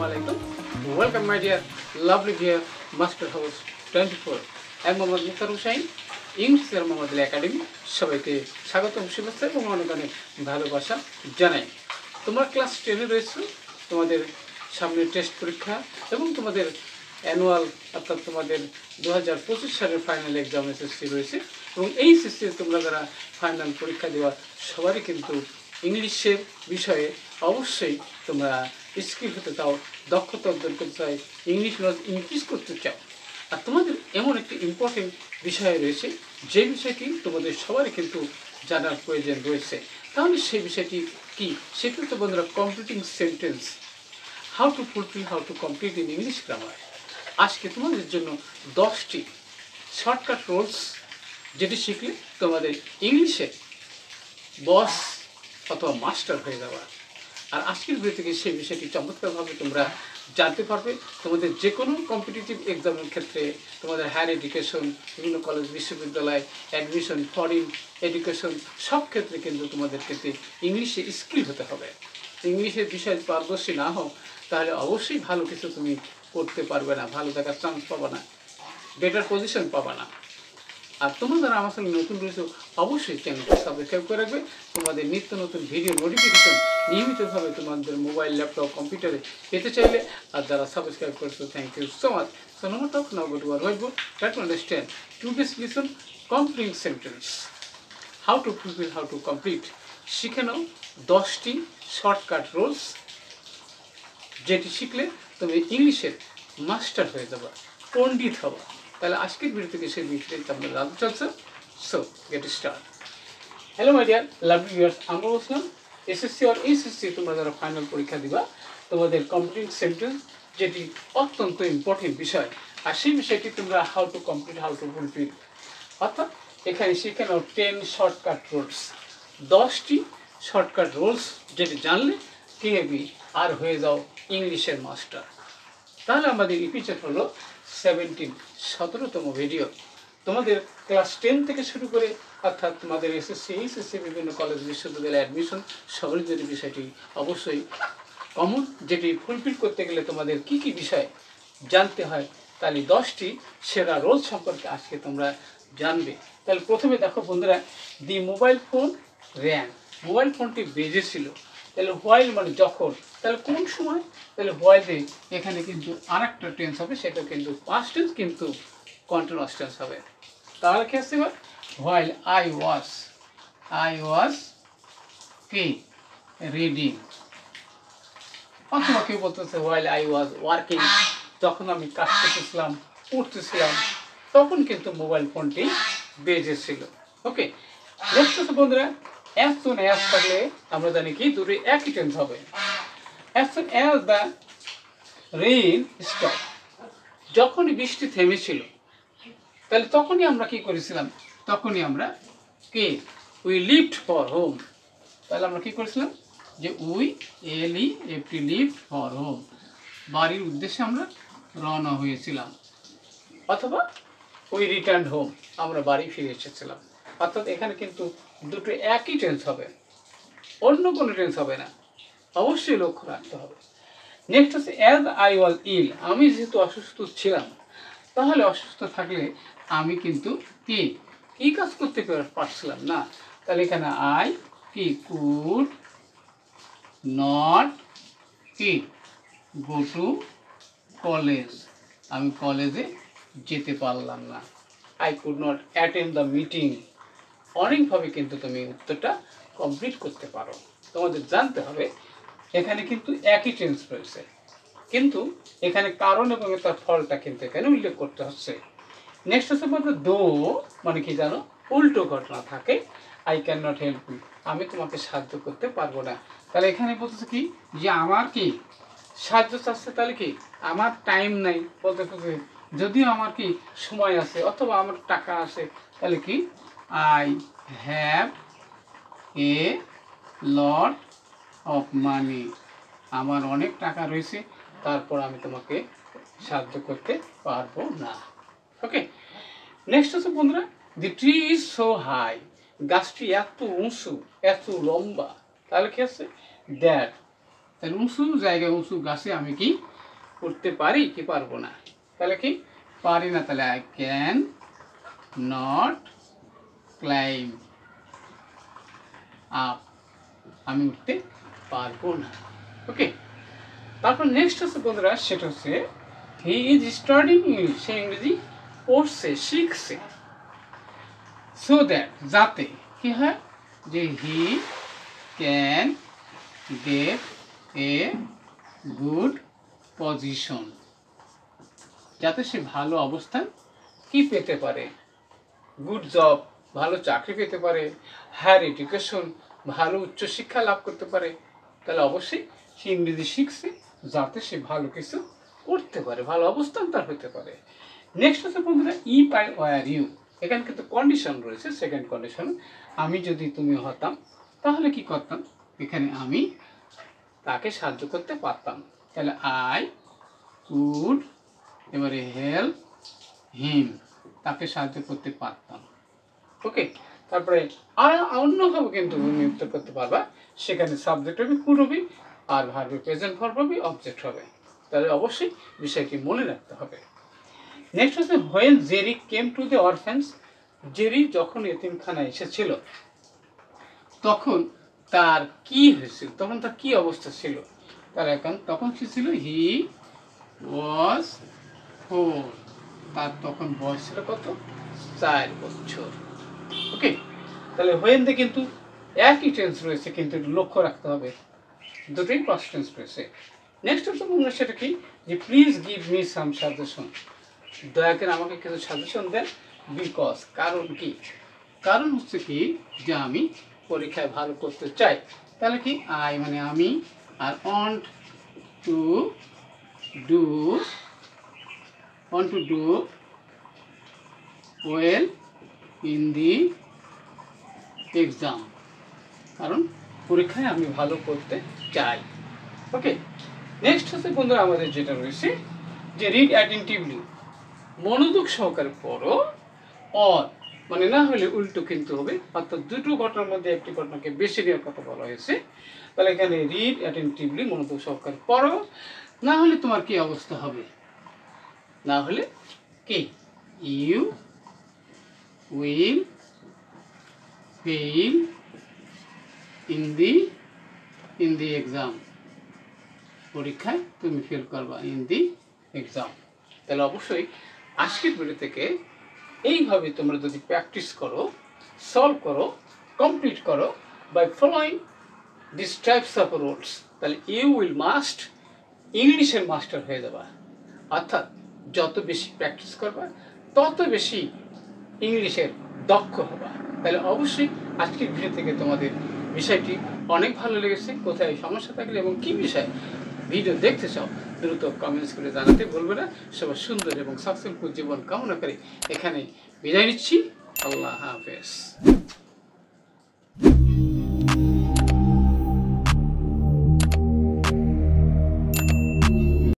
Assalamualaikum. Welcome my dear lovely dear Master House 24. আমি মোহাম্মদ মুক্তার হোসেন ইংলিশের Mohammad academy সবাইকে স্বাগতম শুভেচ্ছা এবং অনেক অনেক ভালোবাসা জানাই। তোমরা ক্লাস 10 এ রয়েছো, তোমাদের সামনে টেস্ট পরীক্ষা এবং তোমাদের অ্যানুয়াল অর্থাৎ তোমাদের 2025 সালের ফাইনাল এক্সাম এসএসসি রয়েছে এবং এই এসএসসি তোমরা যারা ফাইনাল পরীক্ষা দেওয়া সবারই কিন্তু ইংলিশের বিষয়ে অবশ্যই তোমরা স্কিল হতে চাও, দক্ষতা অর্জন করতে চাও, ইংলিশ নলেজ ইনক্রিজ করতে চাও। আর তোমাদের এমন একটি ইম্পর্টেন্ট বিষয় রয়েছে যে বিষয়টি তোমাদের সবারই কিন্তু জানার প্রয়োজন রয়েছে। তাহলে সেই বিষয়টি কি? সেটা তো বন্ধুরা completing sentence, how to fulfil, how to complete in English grammar. আজকে তোমাদের জন্য 10টি শর্টকাট রুলস যেটি শিখলে তোমাদের ইংলিশে বস অথবা মাস্টার হয়ে যাওয়া। আর আজকের ভিডিও থেকে সেই বিষয়টি চমৎকারভাবে তোমরা জানতে পারবে। তোমাদের যে কোনো কম্পিটিটিভ এক্সামের ক্ষেত্রে, তোমাদের হায়ার এডুকেশন, বিভিন্ন কলেজ বিশ্ববিদ্যালয়, অ্যাডমিশন, ফরেন এডুকেশন, সব ক্ষেত্রে কিন্তু তোমাদের ক্ষেত্রে ইংলিশে স্কিল হতে হবে। ইংলিশের বিষয়ে পারদর্শী না হও তাহলে অবশ্যই ভালো কিছু তুমি করতে পারবে না, ভালো দেখার চান্স পাবে না, বেটার পজিশন পাবে না। আর তোমরা যারা আমার সঙ্গে নতুন রয়েছে অবশ্যই চ্যানেলটি সাবস্ক্রাইব করে রাখবে। তোমাদের নিত্য নতুন ভিডিও নোটিফিকেশন নিয়মিতভাবে তোমাদের মোবাইল, ল্যাপটপ, কম্পিউটারে পেতে চাইলে। আর যারা সাবস্ক্রাইব করেছো, thank you so much. So no talk now go to our whiteboard, try to understand today's lesson completing sentence, how to fulfil, how to complete. শিখে নাও 10টি শর্টকাট রুলস যেটি শিখলে তুমি ইংলিশের মাস্টার হয়ে যাবে, পণ্ডিত হবা। তাহলে আজকের ভিডিও থেকে সেই বিষয়টি আমরা জানতে চলছে। So get start. Hello my dear lovely viewers, আমরা বলছিলাম এসএসসি আর এইচএসসি তোমরা যারা ফাইনাল পরীক্ষা দিবা, তোমাদের কমপ্লিট সেন্টেন্স যেটি অত্যন্ত ইম্পর্টেন্ট বিষয়। আর সেই বিষয়টি তোমরা how to complete, how to fulfil, অর্থাৎ এখানে শিখে নাও 10 শর্টকাট রুলস, 10টি শর্টকাট রুলস যেটি জানলে কি হবে আর হয়ে যাও ইংলিশের মাস্টার। তাহলে আমাদের এপিসোড হলো 17তম ভিডিও। তোমাদের ক্লাস 10 থেকে শুরু করে অর্থাৎ তোমাদের এসএসসি, এইচএসসি, বিভিন্ন কলেজ বিশ্ববিদ্যালয়ে অ্যাডমিশন সবারই যদি বিষয়টি অবশ্যই কমন, যেটি ফুলফিল করতে গেলে তোমাদের কি কি বিষয় জানতে হয়, তাহলে 10টি সেরা রোল সম্পর্কে আজকে তোমরা জানবে। তাহলে প্রথমে দেখো বন্ধুরা, দি মোবাইল ফোন র্যাং, মোবাইল ফোনটি বেজেছিল। তাহলে হোয়াইল মানে যখন, তাহলে কোন সময়? তাহলে হোয়াইলে এখানে কিন্তু আরেকটা টেন্স হবে, সেটা কিন্তু পাস্ট টেন্স কিন্তু কন্টিনিউয়াস টেন্স হবে। তাহলে কি আসছে এবার? হোয়াইল আই ওয়াজ কি রিডিং, অথবা কেউ বলতেছে হোয়াইল আই ওয়াজ ওয়ার্কিং, যখন আমি কাজ করতেছিলাম, পড়তেছিলাম, তখন কিন্তু মোবাইল ফোনটি বেজেছিল। ওকে, নেক্সট হচ্ছে বন্ধুরা, অ্যাজ সুন অ্যাজ থাকলে আমরা জানি কি দুটো একই টেন্স হবে। As soon as the rain stop, যখনই বৃষ্টি থেমেছিল, তাহলে তখনই আমরা কি করেছিলাম? তখনই আমরা কি উই লিভড ফর হোম, তাহলে আমরা কি করেছিলাম? যে উই এলইএফটি লিভড ফর হোম, বাড়ির উদ্দেশ্যে আমরা রওনা হয়েছিলাম। অথবা উই রিটার্ন হোম, আমরা বাড়ি ফিরে এসেছিলাম। অর্থাৎ এখানে কিন্তু দুটো একই টেন্স হবে, অন্য কোনো টেন্স হবে না, অবশ্যই লক্ষ্য রাখতে হবে। নেক্সট হচ্ছে অ্যাজ আই ওয়াজ ইল, আমি যেহেতু অসুস্থ ছিলাম, তাহলে অসুস্থ থাকলে আমি কিন্তু কি কাজ করতে পারছিলাম না, তাহলে এখানে আই কি কুড নট কি গো টু কলেজ, আমি কলেজে যেতে পারলাম না। I could not attend the meeting, অনেকভাবে কিন্তু তুমি উত্তরটা কমপ্লিট করতে পারো। তোমাদের জানতে হবে এখানে কিন্তু একই টেন্স রয়েছে, কিন্তু এখানে কারণ এবং তার ফলটা কিন্তু এখানে উল্লেখ করতে হচ্ছে। নেক্সট হচ্ছে বলতে দো মানে কি জানো, উল্টো ঘটনা থাকে, I can not help you, আমি তোমাকে সাহায্য করতে পারবো না। তাহলে এখানে বলতেছে কি যে আমার কি সাহায্য চাচ্ছে, তাহলে কি আমার টাইম নাই বলতে, যদিও আমার কি সময় আছে অথবা আমার টাকা আছে, তাহলে কি I have a lot of money, আমার অনেক টাকা রয়েছে, তারপর আমি তোমাকে সাহায্য করতে পারবো না। ওকে, নেক্সট হচ্ছে বন্ধুরা, the tree is so high, গাছটি এত উঁচু, এত লম্বা, তাহলে কি আছে দ্যাট, তাহলে উঁচু জায়গায় উঁচু গাছে আমি কি উঠতে পারি কি পারবো না? তাহলে কি পারি না, তাহলে I can not climb up, আমি উঠতে পারবো না। ওকে, তারপর নেক্সট হচ্ছে বন্ধুরা, সেটা হচ্ছে হি ইজ স্টাডিং ইংলিশ, সে ইংরেজি পড়ছে শিখছে। সো দ্যাট, যাতে কি হয়, যে he can get a good position, যাতে সে ভালো অবস্থান কি পেতে পারে, গুড জব, ভালো চাকরি পেতে পারে, হায়ার এডুকেশন, ভালো উচ্চশিক্ষা লাভ করতে পারে। তাহলে অবশ্যই সে ইংরেজি শিখছে যাতে সে ভালো কিছু করতে পারে, ভালো অবস্থান তার হতে পারে। নেক্সট হচ্ছে বন্ধুরা ইফ আই ওয়ার ইউ, এখানে কিন্তু কন্ডিশন রয়েছে, সেকেন্ড কন্ডিশন, আমি যদি তুমি হতাম তাহলে কি করতাম, এখানে আমি তাকে সাহায্য করতে পারতাম, তাহলে আই উড, এবারে হেল্প হিম, তাকে সাহায্য করতে পারতাম। ওকে, তারপরে আর অন্যভাবে কিন্তু তুমি উত্তর করতে পারবা, সেখানে সাবজেক্ট হবে কুড হবে, আর ভার্বের প্রেজেন্ট ভার্ব হবে, অবজেক্ট হবে। তাহলে অবশ্যই বিষয়টি মনে রাখতে হবে। নেক্সট হচ্ছে when Jerry came to the orphans, Jerry যখন এতিমখানায় এসেছিল তখন তার কি হয়েছিল, তখন তার কি অবস্থা ছিল, তার এখন তখন কি ছিল, হি ওয়াজ 4, তার তখন বয়স ছিল কত, 4 বছর। ওকে, তাহলে হোয়েনতে কিন্তু একই টেন্স রয়েছে, কিন্তু লক্ষ্য রাখতে হবে দুটোই পাস্ট টেন্স রয়েছে। নেক্সট হচ্ছে বন্ধুরা সেটা কি, যে please give me some suggestion, দয়া করে আমাকে কিছু সাজেশন দেন, বিকজ, কারণ কি, কারণ হচ্ছে কি, যে আমি পরীক্ষায় ভালো করতে চাই। তাহলে কি আই মানে আমি, আর want to do well in the exam, কারণ পরীক্ষায় আমি ভালো করতে চাই। ওকে, নেক্সট হচ্ছে বন্ধুরা আমাদের যেটা রয়েছে, যে রিড অ্যাটেন্টিভলি, মনোযোগ সহকারে পড়ো, অর মানে না হলে উল্টো কিন্তু হবে, অর্থাৎ দুটো ঘটনার মধ্যে একটি ঘটনাকে বেছে নেওয়ার কথা বলা হয়েছে। তাহলে এখানে রিড অ্যাটেন্টিভলি, মনোযোগ সহকারে পড়ো, না হলে তোমার কি অবস্থা হবে, না হলে কি, you will fail in the exam, পরীক্ষায় তুমি ফেল করবা, ইন দি এক্সাম। তাহলে অবশ্যই আজকের ভিডিও থেকে এইভাবে তোমরা যদি প্র্যাকটিস করো, সলভ করো, কমপ্লিট করো by following this types of rules, তাহলে ইউ উইল মাস্ট, ইংলিশের মাস্টার হয়ে যাবা। অর্থাৎ যত বেশি প্র্যাকটিস করবা তত বেশি ইংলিশের দক্ষ হবা। তাহলে অবশ্যই আজকের ভিডিও থেকে তোমাদের বিষয়টি অনেক ভালো লেগেছে, কোথায় সমস্যা থাকলে এবং কী বিষয়ে ভিডিও দেখতে চাও দ্রুত কমেন্টস করে জানাতে ভুলবে না। সবার সুন্দর এবং সাকসেসফুল জীবন কামনা করে এখানে বিদায় নিচ্ছি। আল্লাহ হাফেজ।